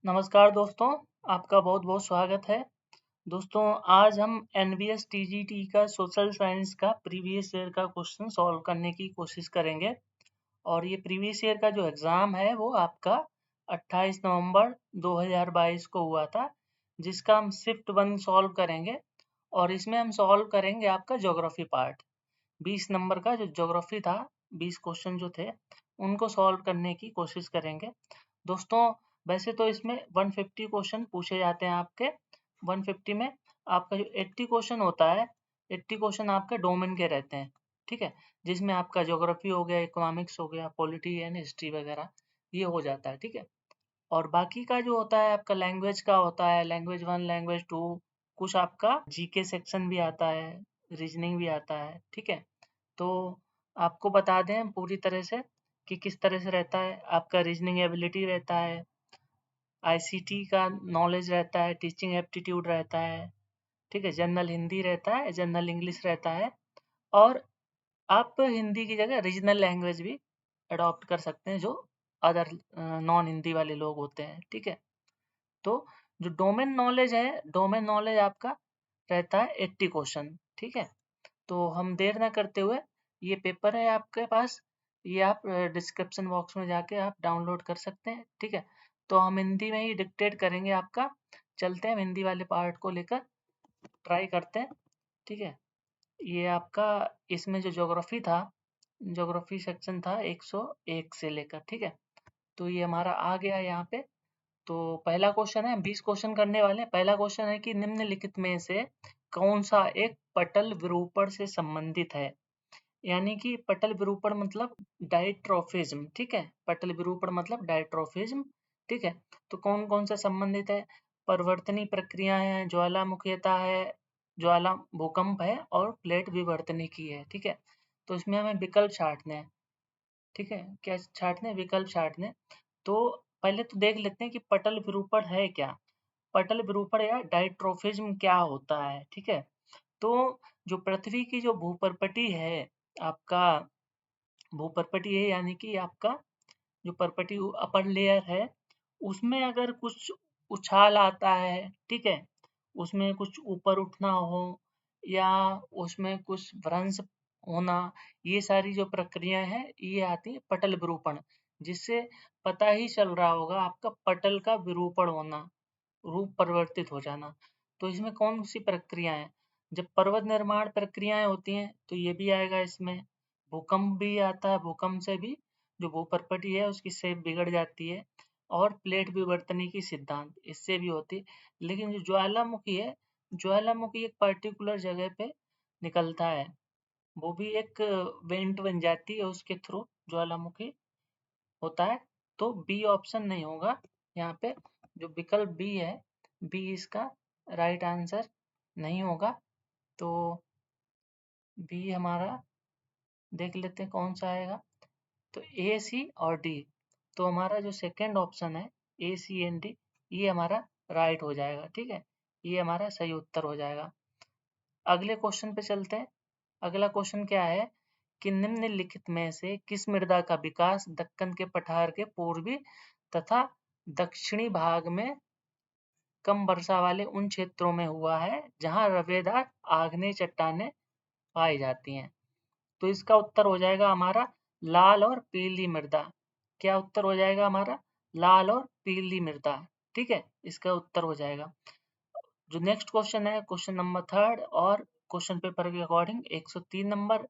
नमस्कार दोस्तों, आपका बहुत-बहुत स्वागत है। दोस्तों, आज हम एनवीएस टीजीटी का सोशल साइंस का प्रीवियस ईयर का क्वेश्चन सॉल्व करने की कोशिश करेंगे और ये प्रीवियस ईयर का जो एग्ज़ाम है वो आपका 28 नवंबर 2022 को हुआ था, जिसका हम शिफ्ट 1 सॉल्व करेंगे और इसमें हम सॉल्व करेंगे आपका ज्योग्राफी पार्ट। 20 नंबर का जो ज्योग्राफी था, 20 क्वेश्चन जो थे, उनको सॉल्व करने की कोशिश करेंगे। दोस्तों, वैसे तो इसमें 150 क्वेश्चन पूछे जाते हैं आपके। 150 में आपका जो 80 क्वेश्चन होता है, 80 क्वेश्चन आपके डोमेन के रहते हैं, ठीक है? जिसमें आपका ज्योग्राफी हो गया, इकोनॉमिक्स हो गया, पॉलिटी एंड हिस्ट्री वगैरह ये हो जाता है, ठीक है? और बाकी का जो होता है आपका लैंग्वेज का होता है, लैंग्वेज 1, लैंग्वेज 2, कुछ आपका जीके सेक्शन भी आता है, रीजनिंग भी आता है, ठीक है? तो आपको बता दें पूरी तरह से कि किस तरह से रहता है। आपका रीजनिंग एबिलिटी रहता है, आईसीटी का नॉलेज रहता है, टीचिंग एप्टीट्यूड रहता है, ठीक है? जनरल हिंदी रहता है, जनरल इंग्लिश रहता है और आप हिंदी की जगह रीजनल लैंग्वेज भी अडॉप्ट कर सकते हैं जो अदर नॉन हिंदी वाले लोग होते हैं, ठीक है? तो जो डोमेन नॉलेज है, डोमेन नॉलेज आपका रहता है 80 क्वेश्चन, ठीक है? तो हम देर ना करते हुए ये पेपर है आपके पास, ये आप डिस्क्रिप्शन बॉक्स में जाके आप डाउनलोड कर सकते हैं, ठीक है? तो हम हिंदी में ही डिक्टेट करेंगे आपका। चलते हैं हिंदी वाले पार्ट को लेकर ट्राई करते हैं, ठीक है? ये आपका इसमें जो ज्योग्राफी था, ज्योग्राफी सेक्शन था 101 से लेकर, ठीक है? तो ये हमारा आ गया यहाँ पे। तो पहला क्वेश्चन है, 20 क्वेश्चन करने वाले हैं। पहला क्वेश्चन है कि निम्नलिखित में से कौन सा एक पटल विरूपण से संबंधित है? यानी कि पटल विरूपण मतलब डायट्रोफिज्म, ठीक है? पटल विरूपण मतलब डायट्रोफिज्म, ठीक है? तो कौन कौन सा संबंधित है? परिवर्तनीय प्रक्रिया है, ज्वालामुखीयता है, ज्वाला भूकंप है और प्लेट विवर्तनिकी है, ठीक है? तो इसमें हमें विकल्प छांटने हैं, ठीक है? क्या छांटने? विकल्प छांटने। तो पहले तो देख लेते हैं कि पटल विरूपण है क्या? पटल विरूपण या डायट्रोफिज्म क्या होता है, ठीक है? तो जो पृथ्वी की जो भूपर्पटी है, आपका भूपर्पटी है यानी कि आपका जो पर्पटी अपर लेयर है, उसमें अगर कुछ उछाल आता है, ठीक है? उसमें कुछ ऊपर उठना हो या उसमें कुछ भ्रंश होना, ये सारी जो प्रक्रियाएं हैं, ये आती है पटल विरूपण, जिससे पता ही चल रहा होगा आपका पटल का विरूपण होना, रूप परिवर्तित हो जाना। तो इसमें कौन सी प्रक्रिया है? जब पर्वत निर्माण प्रक्रियाएं होती हैं तो ये भी आएगा इसमें। भूकंप भी आता है, भूकंप से भी जो भूपर्पटी है उसकी शेप बिगड़ जाती है और प्लेट विवर्तनिकी सिद्धांत इससे भी होती है। लेकिन जो ज्वालामुखी है, ज्वालामुखी एक पर्टिकुलर जगह पे निकलता है, वो भी एक वेंट बन जाती है उसके थ्रू ज्वालामुखी होता है। तो बी ऑप्शन नहीं होगा यहाँ पे। जो विकल्प बी है, बी इसका राइट आंसर नहीं होगा। तो बी हमारा देख लेते हैं कौन सा आएगा। तो ए, सी और डी। तो हमारा जो सेकंड ऑप्शन है, ए, सी एंड डी, ये हमारा राइट हो जाएगा, ठीक है? ये हमारा सही उत्तर हो जाएगा। अगले क्वेश्चन पे चलते हैं। अगला क्वेश्चन क्या है कि निम्नलिखित में से किस मृदा का विकास दक्कन के पठार के पूर्वी तथा दक्षिणी भाग में कम वर्षा वाले उन क्षेत्रों में हुआ है जहां रवेदार आग्नेय चट्टानें पाई जाती हैं? तो इसका उत्तर हो जाएगा हमारा लाल और पीली मृदा। क्या उत्तर हो जाएगा हमारा? लाल और पीली मृदा, ठीक है? इसका उत्तर हो जाएगा। जो नेक्स्ट क्वेश्चन है, क्वेश्चन नंबर थर्ड और क्वेश्चन पेपर के अकॉर्डिंग 103 नंबर।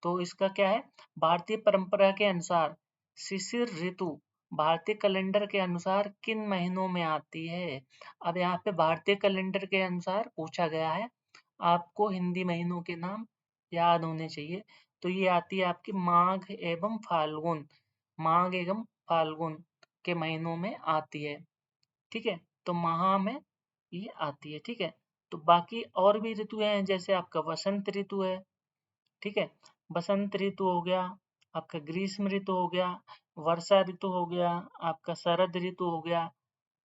तो इसका क्या है? भारतीय परंपरा के अनुसार शिशिर ऋतु भारतीय कैलेंडर के अनुसार किन महीनों में आती है? अब यहाँ पे भारतीय कैलेंडर के अनुसार पूछा गया है, आपको हिंदी महीनों के नाम याद होने चाहिए। तो ये आती है आपकी माघ एवं फाल्गुन, माघ एवं फाल्गुन के महीनों में आती है, ठीक है? तो महा में ये आती है, ठीक है? तो बाकी और भी ऋतु हैं, जैसे आपका वसंत ऋतु है, ठीक है? बसंत ऋतु हो गया, आपका ग्रीष्म ऋतु हो गया, वर्षा ऋतु हो गया, आपका शरद ऋतु हो गया,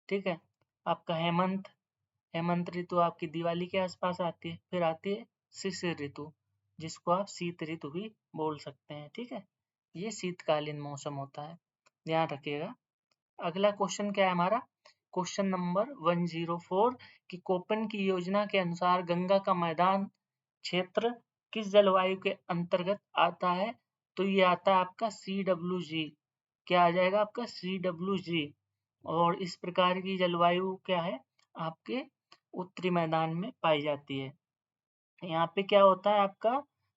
ठीक है? आपका हेमंत, हेमंत ऋतु आपकी दिवाली के आसपास आती है। फिर आती है शिशिर ऋतु, जिसको आप शीत ऋतु भी बोल सकते हैं, ठीक है? ये शीतकालीन मौसम होता है, ध्यान रखिएगा। अगला क्वेश्चन क्या है हमारा? क्वेश्चन नंबर 104 कि कोपेन की योजना के अनुसार गंगा का मैदान क्षेत्र किस जलवायु के अंतर्गत आता है? तो ये आता है आपका CWG। क्या आ जाएगा आपका CWG। और इस प्रकार की जलवायु क्या है आपके उत्तरी मैदान में पाई जाती है। यहाँ पे क्या होता है आपका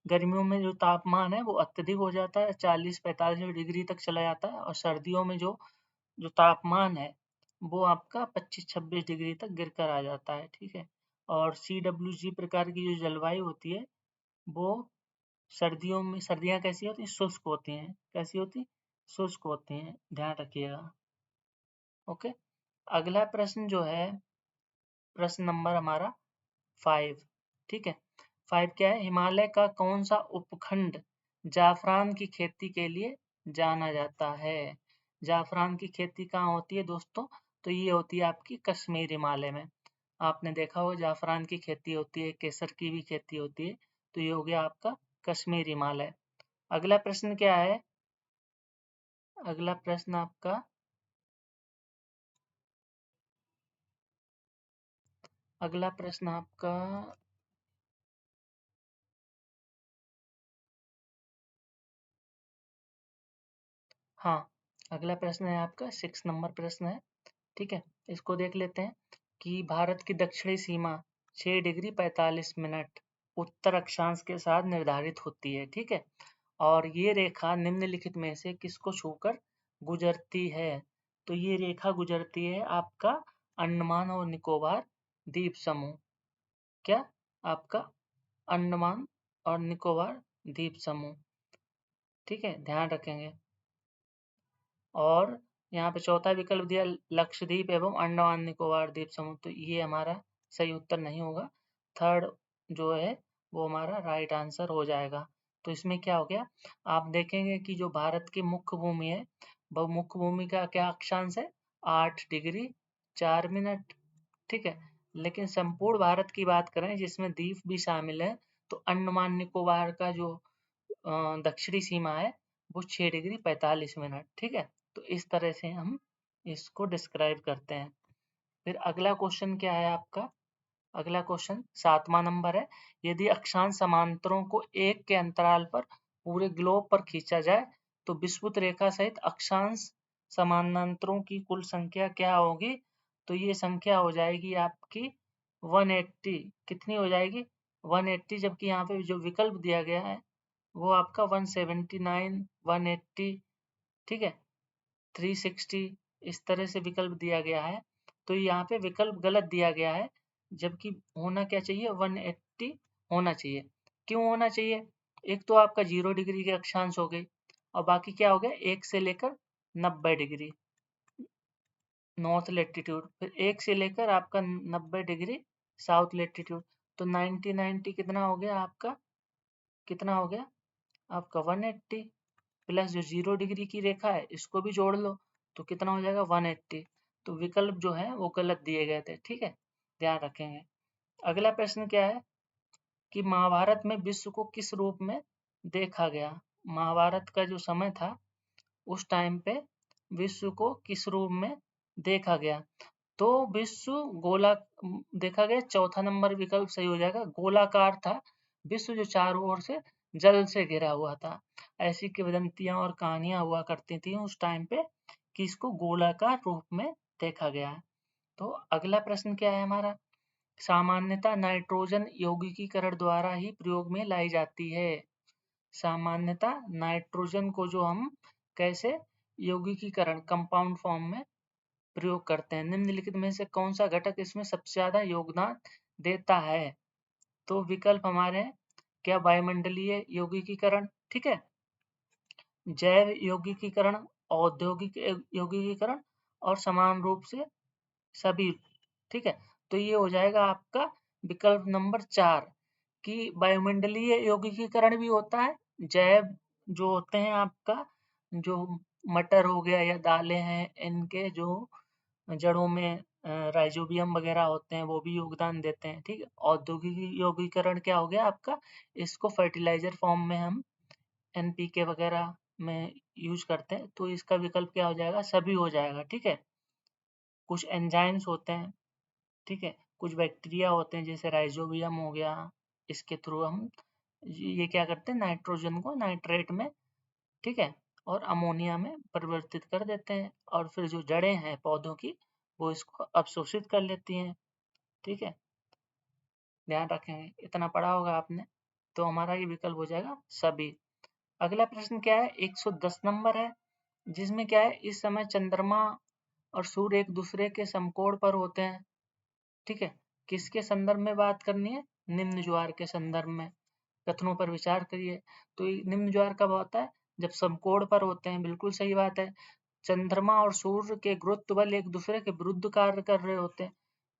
गर्मियों में जो तापमान है वो अत्यधिक हो जाता है, 40-45 डिग्री तक चला जाता है, और सर्दियों में जो जो तापमान है वो आपका 25-26 डिग्री तक गिर कर आ जाता है। ठीक है। और CWG प्रकार की जो जलवायु होती है वो सर्दियों में, सर्दियाँ कैसी होती हैं? शुष्क होती हैं। कैसी होती? शुष्क होती हैं, ध्यान रखिएगा। ओके। अगला प्रश्न जो है, प्रश्न नंबर हमारा 5। ठीक है। 5 क्या है? हिमालय का कौन सा उपखंड जाफरान की खेती के लिए जाना जाता है? जाफरान की खेती कहाँ होती है दोस्तों? तो ये होती है आपकी कश्मीर हिमालय में। आपने देखा होगा जाफरान की खेती होती है, केसर की भी खेती होती है। तो ये हो गया आपका कश्मीर हिमालय। अगला प्रश्न क्या है? अगला प्रश्न आपका, अगला प्रश्न आपका, हाँ, अगला प्रश्न है आपका 6 नंबर प्रश्न है। ठीक है। इसको देख लेते हैं कि भारत की दक्षिणी सीमा 6 डिग्री 45 मिनट उत्तर अक्षांश के साथ निर्धारित होती है। ठीक है। और ये रेखा निम्नलिखित में से किसको छूकर गुजरती है? तो ये रेखा गुजरती है आपका अंडमान और निकोबार द्वीप समूह। क्या? आपका अंडमान और निकोबार द्वीप समूह। ठीक है, ध्यान रखेंगे। और यहाँ पे चौथा विकल्प दिया लक्षद्वीप एवं अंडमान निकोबार द्वीप समूह, तो ये हमारा सही उत्तर नहीं होगा। थर्ड जो है वो हमारा राइट आंसर हो जाएगा। तो इसमें क्या हो गया, आप देखेंगे कि जो भारत की मुख्य भूमि है वो मुख्य भूमि का क्या अक्षांश है? 8 डिग्री 4 मिनट। ठीक है। लेकिन संपूर्ण भारत की बात करें जिसमें द्वीप भी शामिल है, तो अंडमान निकोबार का जो दक्षिणी सीमा है वो 6 डिग्री 45 मिनट। ठीक है। तो इस तरह से हम इसको डिस्क्राइब करते हैं। फिर अगला क्वेश्चन क्या है आपका? अगला क्वेश्चन 7वां नंबर है। यदि अक्षांश समांतरों को एक के अंतराल पर पूरे ग्लोब पर खींचा जाए तो विषुवत रेखा सहित अक्षांश समानांतरों की कुल संख्या क्या होगी? तो ये संख्या हो जाएगी आपकी 180। कितनी हो जाएगी? 180। जबकि यहाँ पे जो विकल्प दिया गया है वो आपका 179, 180, ठीक है, 360, इस तरह से विकल्प दिया गया है। तो यहाँ पे विकल्प गलत दिया गया है, जबकि होना क्या चाहिए? 180 होना चाहिए। क्यों होना चाहिए? एक तो आपका 0 डिग्री के अक्षांश हो गए, और बाकी क्या हो गया? 1 से लेकर 90 डिग्री नॉर्थ लेटीट्यूड, फिर 1 से लेकर आपका 90 डिग्री साउथ लेटीट्यूड। तो 90 90 कितना हो गया आपका? कितना हो गया आपका? 180 प्लस जो 0 डिग्री की रेखा है इसको भी जोड़ लो, तो कितना हो जाएगा? 180। तो विकल्प जो है वो गलत दिए गए थे। ठीक है, ध्यान रखेंगे। अगला प्रश्न क्या है कि महाभारत में विश्व को किस रूप में देखा गया? महाभारत का जो समय था उस टाइम पे विश्व को किस रूप में देखा गया? तो विश्व गोला देखा गया। चौथा नंबर विकल्प सही हो जाएगा, गोलाकार था विश्व, जो चारों ओर से जल से घिरा हुआ था। ऐसी किंवदंतियां और कहानियां हुआ करती थी उस टाइम पे कि इसको गोलाकार रूप में देखा गया है। तो अगला प्रश्न क्या है हमारा? सामान्यतः नाइट्रोजन यौगिकीकरण द्वारा ही प्रयोग में लाई जाती है। सामान्यतः नाइट्रोजन को जो हम कैसे यौगिकीकरण कंपाउंड फॉर्म में प्रयोग करते हैं, निम्नलिखित में से कौन सा घटक इसमें सबसे ज्यादा योगदान देता है? तो विकल्प हमारे हैं क्या? वायुमंडलीय यौगिकीकरण, ठीक है, जैव यौगिकीकरण, औद्योगिक यौगिकीकरण, और समान रूप से सभी। ठीक है। तो ये हो जाएगा आपका विकल्प नंबर 4 कि वायुमंडलीय यौगिकीकरण भी होता है। जैव जो होते हैं आपका, जो मटर हो गया या दालें हैं, इनके जो जड़ों में राइजोबियम वगैरह होते हैं वो भी योगदान देते हैं। ठीक है। औद्योगिक यौगिकरण क्या हो गया आपका? इसको फर्टिलाइजर फॉर्म में हम एनपीके वगैरह में यूज करते हैं। तो इसका विकल्प क्या हो जाएगा? सभी हो जाएगा। ठीक है। कुछ एंजाइम्स होते हैं, ठीक है, कुछ बैक्टीरिया होते हैं जैसे राइजोबियम हो गया, इसके थ्रू हम ये क्या करते हैं, नाइट्रोजन को नाइट्रेट में, ठीक है, और अमोनिया में परिवर्तित कर देते हैं, और फिर जो जड़ें हैं पौधों की वो इसको अवशोषित कर लेती हैं, ठीक है, ध्यान रखेंगे, इतना पढ़ा होगा आपने। तो हमारा ये विकल्प हो जाएगा सभी। अगला प्रश्न क्या है, 110 नंबर है, जिसमें क्या है, इस समय चंद्रमा और सूर्य एक दूसरे के समकोण पर होते हैं, ठीक है, किसके संदर्भ में बात करनी है, निम्न ज्वार के संदर्भ में, कथनों पर विचार करिए। तो ये निम्न ज्वार कब होता है, जब समकोण पर होते हैं, बिल्कुल सही बात है। चंद्रमा और सूर्य के गुरुत्व बल एक दूसरे के विरुद्ध कार्य कर रहे होते हैं,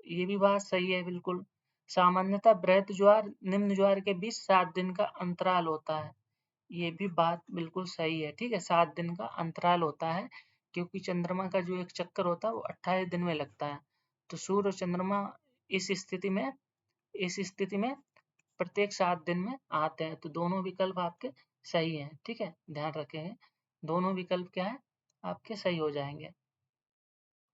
ये भी बात सही है बिल्कुल। सामान्यतः बृहत ज्वार निम्न ज्वार के बीच 7 दिन का अंतराल होता है, ये भी बात बिल्कुल सही है, ठीक है, 7 दिन का अंतराल होता है, क्योंकि चंद्रमा का जो एक चक्कर होता है वो 28 दिन में लगता है। तो सूर्य और चंद्रमा इस स्थिति में इस स्थिति में प्रत्येक 7 दिन में आते हैं, तो दोनों विकल्प आपके सही हैं, ठीक है, ध्यान रखेंगे, दोनों विकल्प क्या है, आपके सही हो जाएंगे।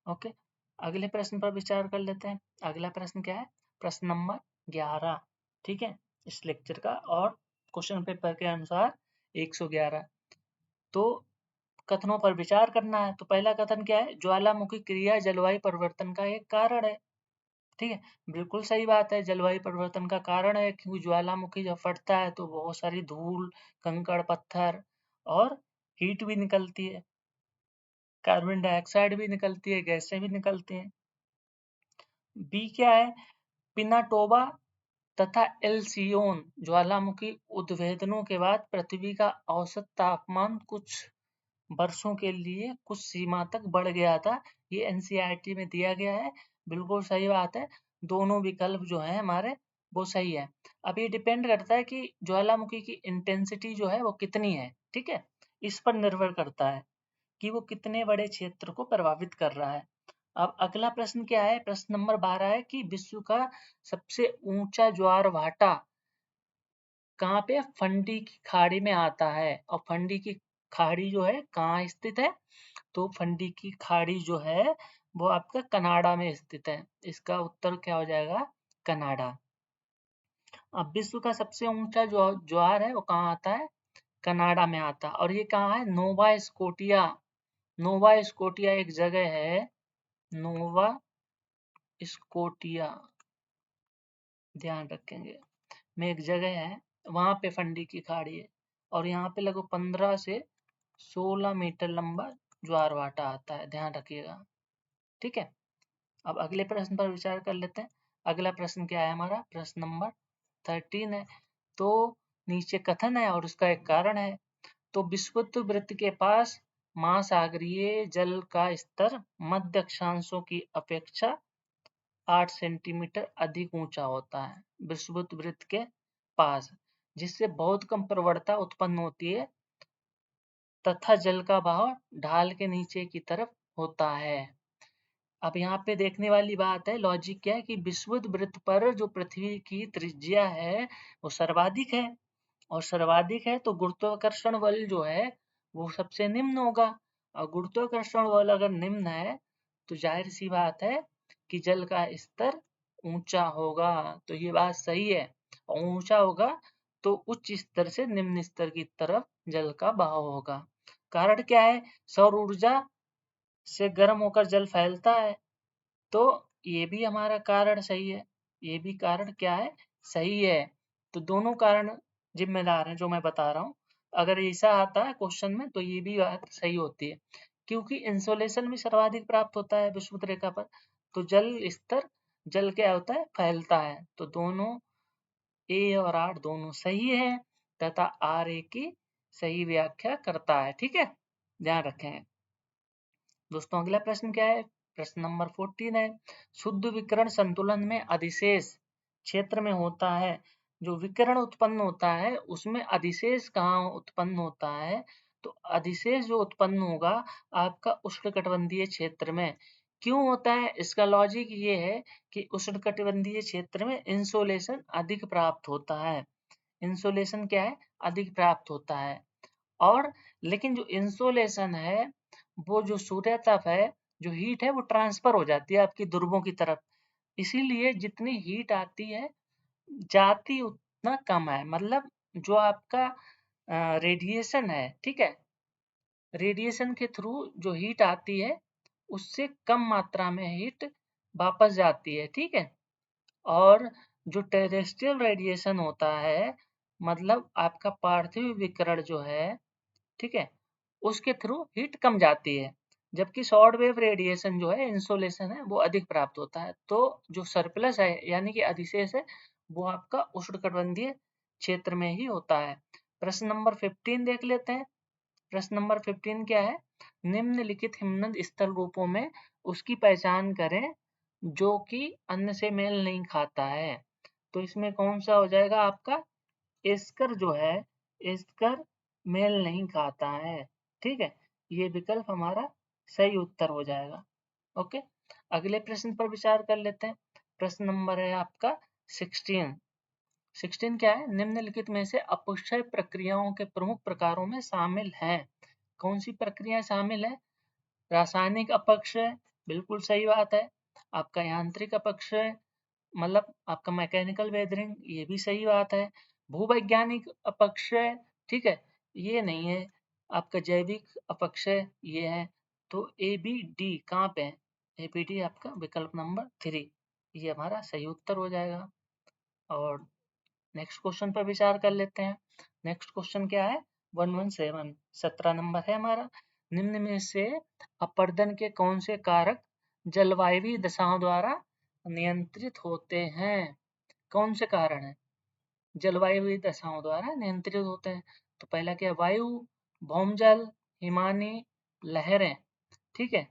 ओके, अगले प्रश्न पर विचार कर लेते हैं। अगला प्रश्न क्या है, प्रश्न नंबर 11, ठीक है, इस लेक्चर का, और क्वेश्चन पेपर के अनुसार 111। तो कथनों पर विचार करना है। तो पहला कथन क्या है, ज्वालामुखी क्रिया जलवायु परिवर्तन का एक कारण है, ठीक है, बिल्कुल सही बात है, जलवायु परिवर्तन का कारण है, क्योंकि ज्वालामुखी जब फटता है तो बहुत सारी धूल, कंकड़, पत्थर और हीट भी निकलती है, कार्बन डाइऑक्साइड भी निकलती है, गैसें भी निकलती हैं। बी क्या है, पिनाटोबा तथा एल्सियोन ज्वालामुखी उद्भेदनों के बाद पृथ्वी का औसत तापमान कुछ वर्षों के लिए कुछ सीमा तक बढ़ गया था, ये एनसीईआरटी में दिया गया है, बिल्कुल सही बात है, दोनों विकल्प जो है हमारे वो सही है। अब ये डिपेंड करता है कि ज्वालामुखी की इंटेंसिटी जो है वो कितनी है, ठीक है, इस पर निर्भर करता है कि वो कितने बड़े क्षेत्र को प्रभावित कर रहा है। अब अगला प्रश्न क्या है, प्रश्न नंबर 12 है कि विश्व का सबसे ऊंचा ज्वार भाटा कहाँ पे, फंडी की खाड़ी में आता है, और फंडी की खाड़ी जो है कहाँ स्थित है, तो फंडी की खाड़ी जो है वो आपका कनाडा में स्थित है, इसका उत्तर क्या हो जाएगा, कनाडा। अब विश्व का सबसे ऊंचा जो ज्वार है वो कहाँ आता है, कनाडा में आता है, और ये कहाँ है, नोवा स्कोटिया। नोवा स्कोटिया एक जगह है, नोवा स्कोटिया, ध्यान रखेंगे, में एक जगह है, वहां पे फंडी की खाड़ी है, और यहाँ पे लगभग 15 से 16 मीटर लंबा ज्वार भाटा आता है, ध्यान रखिएगा, ठीक है। अब अगले प्रश्न पर विचार कर लेते हैं। अगला प्रश्न क्या है हमारा, प्रश्न नंबर 13 है। तो नीचे कथन है और उसका एक कारण है। तो विषुवत वृत्त के पास महासागरीय जल का स्तर मध्य अक्षांशों की अपेक्षा 8 सेंटीमीटर अधिक ऊंचा होता है विषुवत वृत्त के पास, जिससे बहुत कम प्रवणता उत्पन्न होती है तथा जल का बहाव ढाल के नीचे की तरफ होता है। अब यहाँ पे देखने वाली बात है, लॉजिक क्या है कि विषुवत वृत्त पर जो पृथ्वी की त्रिज्या है वो सर्वाधिक है, और सर्वाधिक है तो गुरुत्वाकर्षण बल जो है वो सबसे निम्न होगा, और गुरुत्वाकर्षण बल अगर निम्न है तो जाहिर सी बात है कि जल का स्तर ऊंचा होगा, तो ये बात सही है, और ऊंचा होगा तो उच्च स्तर से निम्न स्तर की तरफ जल का बहाव होगा। कारण क्या है, सौर ऊर्जा से गर्म होकर जल फैलता है, तो ये भी हमारा कारण सही है, ये भी कारण क्या है, सही है। तो दोनों कारण जिम्मेदार हैं जो मैं बता रहा हूँ, अगर ऐसा आता है क्वेश्चन में तो ये भी बात सही होती है, क्योंकि इंसोलेशन भी सर्वाधिक प्राप्त होता है विषुवत रेखा पर, तो जल क्या होता है, फैलता है, तो दोनों ए और आर दोनों सही है, तथा आर ए की सही व्याख्या करता है, ठीक है, ध्यान रखें। दोस्तों अगला प्रश्न क्या है, प्रश्न नंबर 14 है। शुद्ध विकिरण संतुलन में अधिशेष क्षेत्र में होता है, जो विकिरण उत्पन्न होता है उसमें अधिशेष कहाँ उत्पन्न होता है, तो अधिशेष जो उत्पन्न होगा आपका उष्णकटिबंधीय क्षेत्र में। क्यों होता है, इसका लॉजिक ये है कि उष्णकटिबंधीय क्षेत्र में इंसोलेशन अधिक प्राप्त होता है, इंसोलेशन क्या है, अधिक प्राप्त होता है, और लेकिन जो इंसोलेशन है वो जो सूर्य तप है जो हीट है वो ट्रांसफर हो जाती है आपकी ध्रुवों की तरफ, इसीलिए जितनी हीट आती है जाती उतना कम है। मतलब जो आपका रेडिएशन है, ठीक है, रेडिएशन के थ्रू जो हीट आती है उससे कम मात्रा में हीट वापस जाती है, ठीक है। और जो टेरेस्ट्रियल रेडिएशन होता है, मतलब आपका पार्थिव विकिरण जो है, ठीक है, उसके थ्रू हीट कम जाती है, जबकि शॉर्ट वेव रेडिएशन जो है, इंसोलेशन है, वो अधिक प्राप्त होता है। तो जो सरप्लस है यानी कि अधिशेष है, वो आपका उष्णकटिबंधीय क्षेत्र में ही होता है। प्रश्न नंबर 15 देख लेते हैं। प्रश्न नंबर 15 क्या है? निम्नलिखित हिमनद स्थल रूपों में उसकी पहचान करें जो कि अन्य से मेल नहीं खाता है। तो इसमें कौन सा हो जाएगा आपका? एस्कर जो है, एस्कर मेल नहीं खाता है, ठीक है। ये विकल्प हमारा सही उत्तर हो जाएगा। ओके, अगले प्रश्न पर विचार कर लेते हैं। प्रश्न नंबर है आपका 16। 16 क्या है? निम्नलिखित में से अपक्षय प्रक्रियाओं के प्रमुख प्रकारों में शामिल हैं। कौन सी प्रक्रिया शामिल है? रासायनिक अपक्षय, बिल्कुल सही बात है। आपका यांत्रिक अपक्षय, मतलब आपका मैकेनिकल वेदरिंग, ये भी सही बात है। भूवैज्ञानिक अपक्षय, ठीक है, ये नहीं है। आपका जैविक अपक्षय ये है। तो ए बी डी कहाँ पे है? ए बी डी आपका विकल्प नंबर 3, ये हमारा सही उत्तर हो जाएगा। और नेक्स्ट क्वेश्चन पर विचार कर लेते हैं। नेक्स्ट क्वेश्चन क्या है? 117, 17 नंबर है हमारा। निम्न में से अपरदन के कौन से कारक जलवायु दशाओं द्वारा नियंत्रित होते हैं? कौन से कारण है जलवायु दशाओं द्वारा नियंत्रित होते हैं? तो पहला क्या है? वायु, भौमजल, हिमानी, लहरें, ठीक है।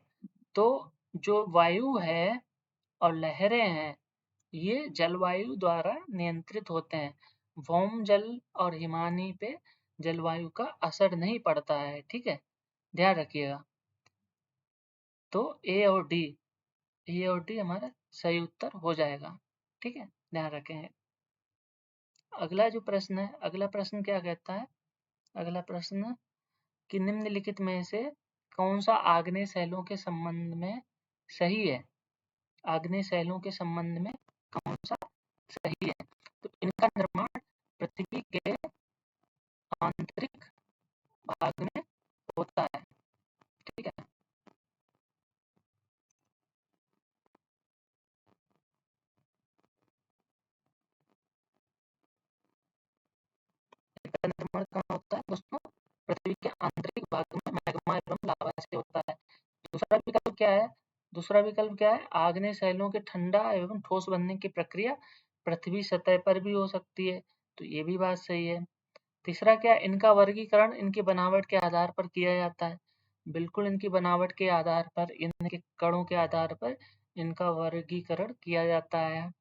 तो जो वायु है और लहरें हैं, ये जलवायु द्वारा नियंत्रित होते हैं। भौमजल और हिमानी पे जलवायु का असर नहीं पड़ता है, ठीक है, ध्यान रखिएगा। तो ए और डी, ए और डी हमारा सही उत्तर हो जाएगा, ठीक है, ध्यान रखेंगे। अगला जो प्रश्न है, अगला प्रश्न क्या कहता है? अगला प्रश्न कि निम्नलिखित में से कौन सा आग्नेय शैलों के संबंध में सही है? आग्नेय शैलों के संबंध में कौन सा सही है? तो इनका निर्माण पृथ्वी के आंतरिक भाग में होता है, ठीक है। इनका निर्माण कहाँ होता है दोस्तों? पृथ्वी के आंतरिक भाग में मैग्मा एवं लावा से होता है। दूसरा विकल्प क्या है? दूसरा विकल्प क्या है? आग्नेय शैलों के ठंडा एवं ठोस बनने की प्रक्रिया पृथ्वी सतह पर भी हो सकती है, तो ये भी बात सही है। तीसरा क्या? इनका वर्गीकरण इनकी बनावट के आधार पर किया जाता है। बिल्कुल इनकी बनावट के आधार पर, इनके कणों के आधार पर इनका वर्गीकरण किया जाता है।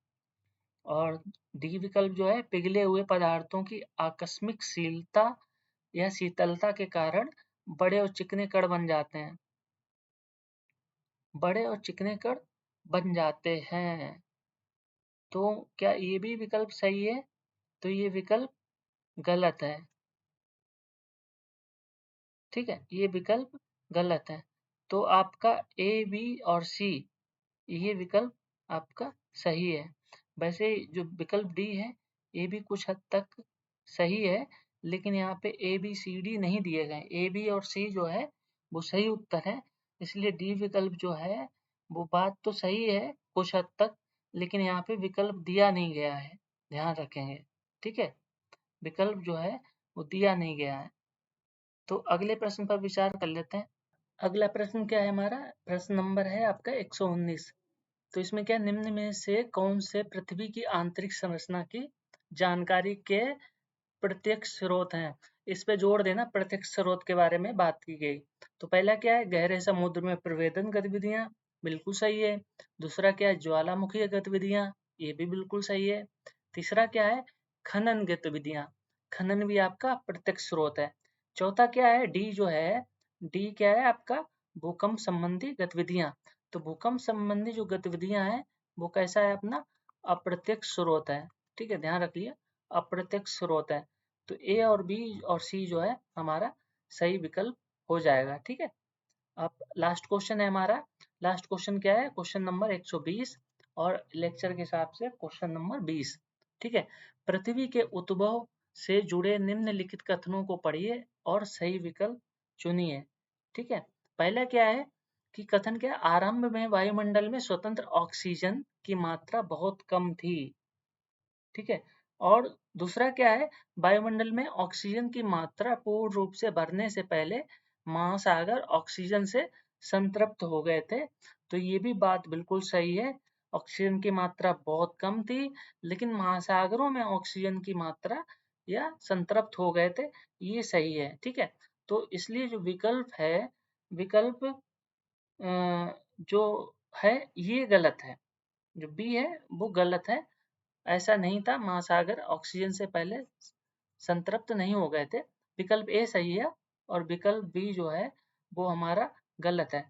और डी विकल्प जो है, पिघले हुए पदार्थों की आकस्मिक शीलता या शीतलता के कारण बड़े और चिकने कण बन जाते हैं। बड़े और चिकने कण बन जाते हैं। तो क्या ये भी विकल्प सही है? तो ये विकल्प गलत है, ठीक है, ये विकल्प गलत है। तो आपका ए, बी और सी, ये विकल्प आपका सही है। वैसे जो विकल्प डी है, ये भी कुछ हद तक सही है, लेकिन यहाँ पे ए बी सी डी नहीं दिए गए। ए बी और सी जो है वो सही उत्तर है, इसलिए डी विकल्प जो है वो बात तो सही है कुछ हद तक, लेकिन यहाँ पे विकल्प दिया नहीं गया है, ध्यान रखेंगे, ठीक है। विकल्प जो है वो दिया नहीं गया है। तो अगले प्रश्न पर विचार कर लेते हैं। अगला प्रश्न क्या है हमारा? प्रश्न नंबर है आपका 119। तो इसमें क्या, निम्न में से कौन से पृथ्वी की आंतरिक संरचना की जानकारी के प्रत्यक्ष स्रोत हैं? इस पे जोड़ देना, प्रत्यक्ष स्रोत के बारे में बात की गई। तो पहला क्या है? गहरे समुद्र में प्रवेदन गतिविधियां, बिल्कुल सही है। दूसरा क्या है? ज्वालामुखी गतिविधियां, ये भी बिल्कुल सही है। तीसरा क्या है? खनन गतिविधियां, खनन भी आपका प्रत्यक्ष स्रोत है। चौथा क्या है? डी जो है, डी क्या है आपका? भूकंप संबंधी गतिविधियां। तो भूकंप संबंधी जो गतिविधियां हैं वो कैसा है अपना? अप्रत्यक्ष स्रोत है, ठीक है, ध्यान रखिए, अप्रत्यक्ष स्रोत है। तो ए और बी और सी जो है हमारा सही विकल्प हो जाएगा, ठीक है। अब लास्ट क्वेश्चन है हमारा। लास्ट क्वेश्चन क्या है, क्वेश्चन नंबर 120 और लेक्चर के हिसाब से क्वेश्चन नंबर 20। ठीक है, पृथ्वी के उद्भव से जुड़े निम्नलिखित कथनों को पढ़िए और सही विकल्प चुनिए। ठीक है, पहला क्या है कि कथन क्या है, आरंभ में वायुमंडल में स्वतंत्र ऑक्सीजन की मात्रा बहुत कम थी। ठीक है, और दूसरा क्या है, वायुमंडल में ऑक्सीजन की मात्रा पूर्ण रूप से भरने से पहले महासागर ऑक्सीजन से संतृप्त हो गए थे। तो ये भी बात बिल्कुल सही है, ऑक्सीजन की मात्रा बहुत कम थी, लेकिन महासागरों में ऑक्सीजन की मात्रा या संतृप्त हो गए थे, ये सही है। ठीक है, तो इसलिए जो विकल्प है, विकल्प जो है ये गलत है, जो बी है वो गलत है। ऐसा नहीं था, महासागर ऑक्सीजन से पहले संतृप्त नहीं हो गए थे। विकल्प ए सही है और विकल्प बी जो है वो हमारा गलत है।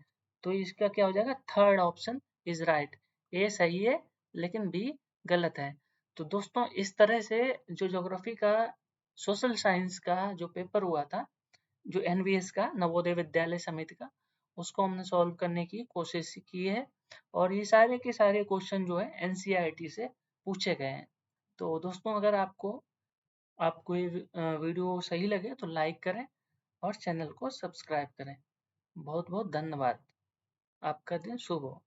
तो इसका क्या हो जाएगा, थर्ड ऑप्शन इज राइट। ए सही है लेकिन बी गलत है। तो दोस्तों इस तरह से जो ज्योग्राफी का सोशल साइंस का जो पेपर हुआ था, जो एनवीएस का नवोदय विद्यालय समिति का, उसको हमने सॉल्व करने की कोशिश की है और ये सारे के सारे क्वेश्चन जो है एनसीईआरटी से पूछे गए हैं। तो दोस्तों अगर आपको आपको ये वीडियो सही लगे तो लाइक करें और चैनल को सब्सक्राइब करें। बहुत बहुत धन्यवाद। आपका दिन शुभ हो।